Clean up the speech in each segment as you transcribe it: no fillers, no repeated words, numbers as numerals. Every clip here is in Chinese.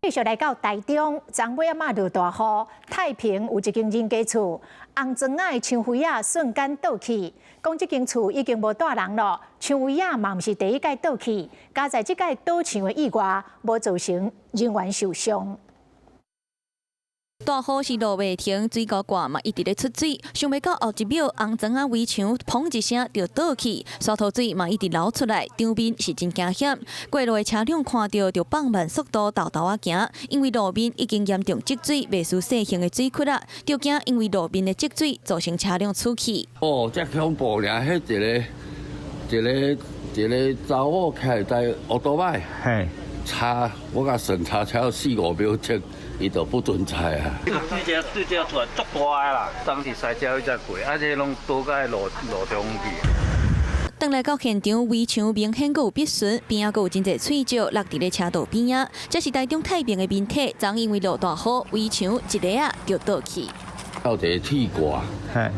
继续来到台中，昨尾仔落大雨，太平有一间人家厝，红砖仔的墙灰仔瞬间倒去。讲这间厝已经无住人了，墙灰仔嘛毋是第一届倒去，加在这届倒墙的意外，无造成人员受伤。 大雨是落袂停，水沟挂嘛一直咧出水。想袂到后一秒，红砖仔围墙砰一声就倒去，沙土水嘛一直流出来，场面是真惊险。过路的车辆看到就放慢速度豆豆啊行，因为路面已经严重积水，袂输细型的水窟啊，就惊因为路面的积水造成车辆出去。哦，这恐怖俩，迄一个查某开在奥多麦，嘿，查我甲审查才有4、5秒钟。 伊就不准踩啊！对这出来足大个啦，当时赛车伊才过，啊这拢倒在路中去。转来到现场，围墙明显有必损，边仔有真侪碎石落伫咧车道边仔。这是台中太平的面体，昨因为落大雨，围墙一个啊就倒去。到一个铁挂，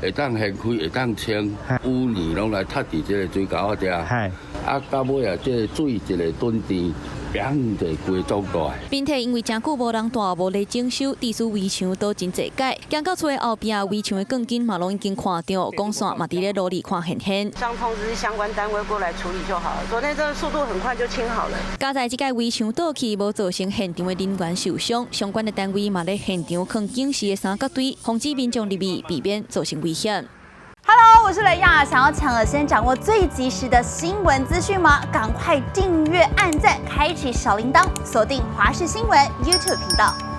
会当掀开，会当清，污泥拢来塌伫这个水沟仔遐。啊，到尾啊，这个水一个蹲地。 砰！就规撞大。并体因为真久无人住，无咧整修，地势围墙都真侪改。行到厝的后边，围墙的钢筋嘛拢已经看到，光线嘛伫咧路里看现现。想通知相关单位过来处理就好了。昨天这个速度很快就清好了。加在这个围墙倒去，无造成现场的人员受伤，相关的单位嘛咧现场放警示的三角队，防止民众入面，避免造成危险。 Hello， 我是雷亚，想要抢先掌握最及时的新闻资讯吗？赶快订阅、按赞、开启小铃铛，锁定华视新闻 YouTube 频道。